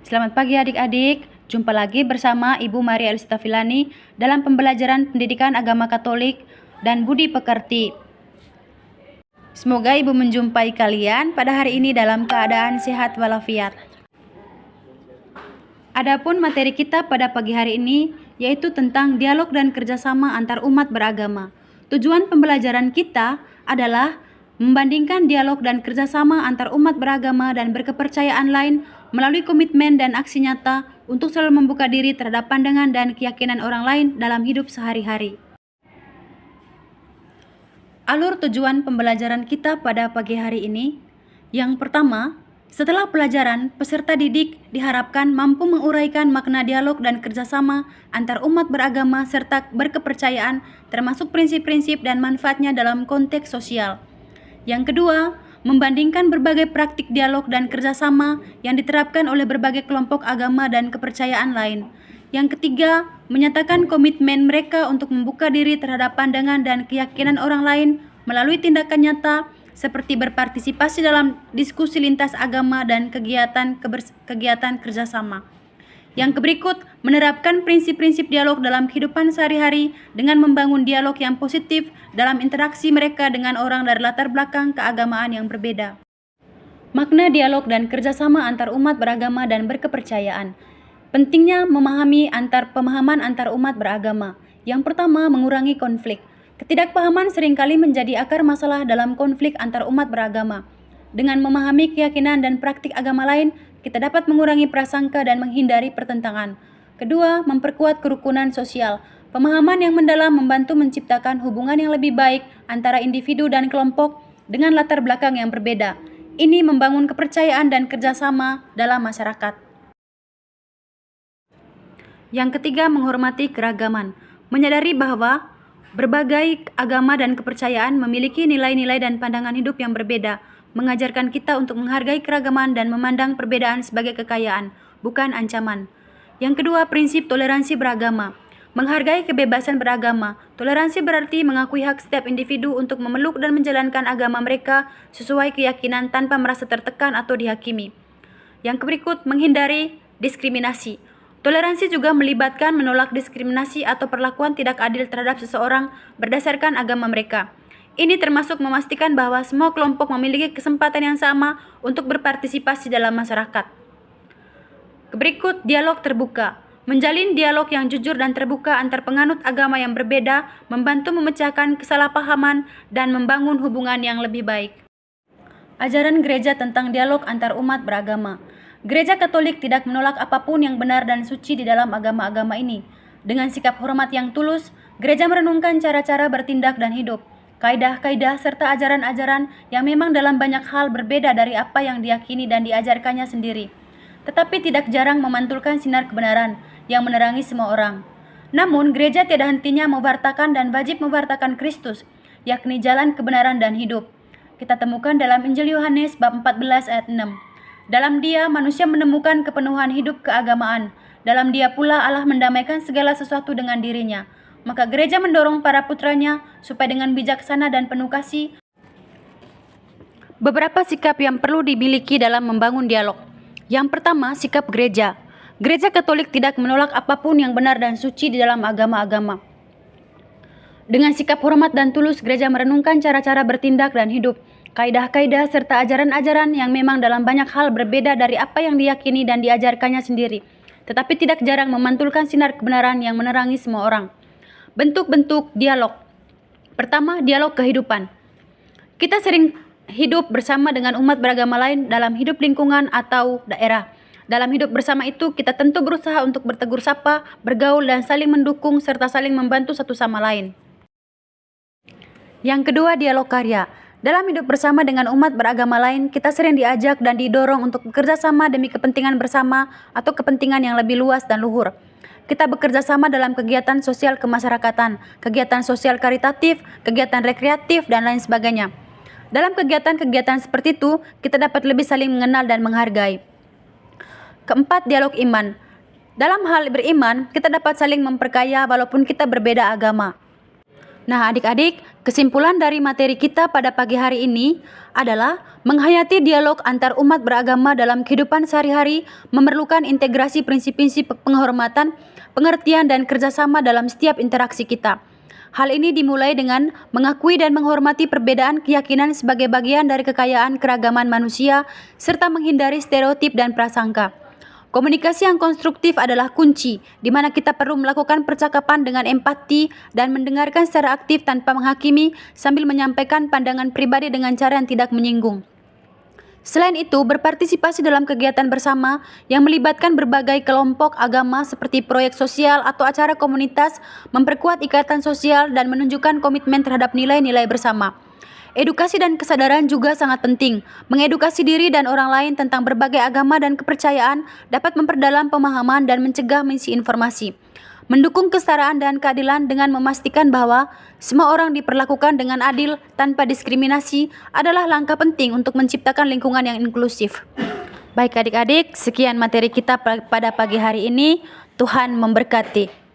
Selamat pagi adik-adik, jumpa lagi bersama Ibu Maria Elista Filani dalam pembelajaran pendidikan agama Katolik dan budi pekerti. Semoga Ibu menjumpai kalian pada hari ini dalam keadaan sehat walafiat. Adapun materi kita pada pagi hari ini yaitu tentang dialog dan kerjasama antar umat beragama. Tujuan pembelajaran kita adalah membandingkan dialog dan kerjasama antar umat beragama dan berkepercayaan lain melalui komitmen dan aksi nyata untuk selalu membuka diri terhadap pandangan dan keyakinan orang lain dalam hidup sehari-hari. Alur tujuan pembelajaran kita pada pagi hari ini. Yang pertama, setelah pelajaran, peserta didik diharapkan mampu menguraikan makna dialog dan kerjasama antar umat beragama serta berkepercayaan, termasuk prinsip-prinsip dan manfaatnya dalam konteks sosial. Yang kedua, membandingkan berbagai praktik dialog dan kerjasama yang diterapkan oleh berbagai kelompok agama dan kepercayaan lain. Yang ketiga, menyatakan komitmen mereka untuk membuka diri terhadap pandangan dan keyakinan orang lain melalui tindakan nyata seperti berpartisipasi dalam diskusi lintas agama dan kegiatan kerjasama. Yang berikut, menerapkan prinsip-prinsip dialog dalam kehidupan sehari-hari dengan membangun dialog yang positif dalam interaksi mereka dengan orang dari latar belakang keagamaan yang berbeda. Makna dialog dan kerjasama antar umat beragama dan berkepercayaan. Pentingnya memahami pemahaman antar umat beragama. Yang pertama, mengurangi konflik. Ketidakpahaman seringkali menjadi akar masalah dalam konflik antar umat beragama. Dengan memahami keyakinan dan praktik agama lain, kita dapat mengurangi prasangka dan menghindari pertentangan. Kedua, memperkuat kerukunan sosial. Pemahaman yang mendalam membantu menciptakan hubungan yang lebih baik antara individu dan kelompok dengan latar belakang yang berbeda. Ini membangun kepercayaan dan kerjasama dalam masyarakat. Yang ketiga, menghormati keragaman. Menyadari bahwa berbagai agama dan kepercayaan memiliki nilai-nilai dan pandangan hidup yang berbeda, mengajarkan kita untuk menghargai keragaman dan memandang perbedaan sebagai kekayaan, bukan ancaman. Yang kedua, prinsip toleransi beragama. Menghargai kebebasan beragama. Toleransi berarti mengakui hak setiap individu untuk memeluk dan menjalankan agama mereka sesuai keyakinan tanpa merasa tertekan atau dihakimi. Yang berikut, menghindari diskriminasi. Toleransi juga melibatkan menolak diskriminasi atau perlakuan tidak adil terhadap seseorang berdasarkan agama mereka. Ini termasuk memastikan bahwa semua kelompok memiliki kesempatan yang sama untuk berpartisipasi dalam masyarakat. Berikut, dialog terbuka. Menjalin dialog yang jujur dan terbuka antar penganut agama yang berbeda membantu memecahkan kesalahpahaman dan membangun hubungan yang lebih baik. Ajaran gereja tentang dialog antar umat beragama. Gereja Katolik tidak menolak apapun yang benar dan suci di dalam agama-agama ini. Dengan sikap hormat yang tulus, gereja merenungkan cara-cara bertindak dan hidup, kaidah-kaidah serta ajaran-ajaran yang memang dalam banyak hal berbeda dari apa yang diyakini dan diajarkannya sendiri. Tetapi tidak jarang memantulkan sinar kebenaran yang menerangi semua orang. Namun, gereja tiada hentinya mewartakan dan wajib mewartakan Kristus, yakni jalan kebenaran dan hidup. Kita temukan dalam Injil Yohanes bab 14 ayat 6. Dalam Dia, manusia menemukan kepenuhan hidup keagamaan. Dalam Dia pula Allah mendamaikan segala sesuatu dengan dirinya. Maka gereja mendorong para putranya supaya dengan bijaksana dan penuh kasih. Beberapa sikap yang perlu dimiliki dalam membangun dialog. Yang pertama, sikap gereja. Gereja Katolik tidak menolak apapun yang benar dan suci di dalam agama-agama. Dengan sikap hormat dan tulus, gereja merenungkan cara-cara bertindak dan hidup, kaidah-kaidah serta ajaran-ajaran yang memang dalam banyak hal berbeda dari apa yang diyakini dan diajarkannya sendiri, tetapi tidak jarang memantulkan sinar kebenaran yang menerangi semua orang. Bentuk-bentuk dialog. Pertama, dialog kehidupan. Kita sering hidup bersama dengan umat beragama lain dalam hidup lingkungan atau daerah. Dalam hidup bersama itu, kita tentu berusaha untuk bertegur sapa, bergaul, dan saling mendukung serta saling membantu satu sama lain. Yang kedua, dialog karya. Dalam hidup bersama dengan umat beragama lain, kita sering diajak dan didorong untuk bekerja sama demi kepentingan bersama atau kepentingan yang lebih luas dan luhur. Kita bekerja sama dalam kegiatan sosial kemasyarakatan, kegiatan sosial karitatif, kegiatan rekreatif, dan lain sebagainya. Dalam kegiatan-kegiatan seperti itu, kita dapat lebih saling mengenal dan menghargai. Keempat, dialog iman. Dalam hal beriman, kita dapat saling memperkaya walaupun kita berbeda agama. Nah, adik-adik, Kesimpulan dari materi kita pada pagi hari ini adalah menghayati dialog antar umat beragama dalam kehidupan sehari-hari memerlukan integrasi prinsip-prinsip penghormatan, pengertian, dan kerjasama dalam setiap interaksi kita. Hal ini dimulai dengan mengakui dan menghormati perbedaan keyakinan sebagai bagian dari kekayaan keragaman manusia, serta menghindari stereotip dan prasangka. Komunikasi yang konstruktif adalah kunci, di mana kita perlu melakukan percakapan dengan empati dan mendengarkan secara aktif tanpa menghakimi sambil menyampaikan pandangan pribadi dengan cara yang tidak menyinggung. Selain itu, berpartisipasi dalam kegiatan bersama yang melibatkan berbagai kelompok agama seperti proyek sosial atau acara komunitas memperkuat ikatan sosial dan menunjukkan komitmen terhadap nilai-nilai bersama. Edukasi dan kesadaran juga sangat penting. Mengedukasi diri dan orang lain tentang berbagai agama dan kepercayaan dapat memperdalam pemahaman dan mencegah misinformasi. Mendukung kesetaraan dan keadilan dengan memastikan bahwa semua orang diperlakukan dengan adil tanpa diskriminasi adalah langkah penting untuk menciptakan lingkungan yang inklusif. Baik adik-adik, sekian materi kita pada pagi hari ini. Tuhan memberkati.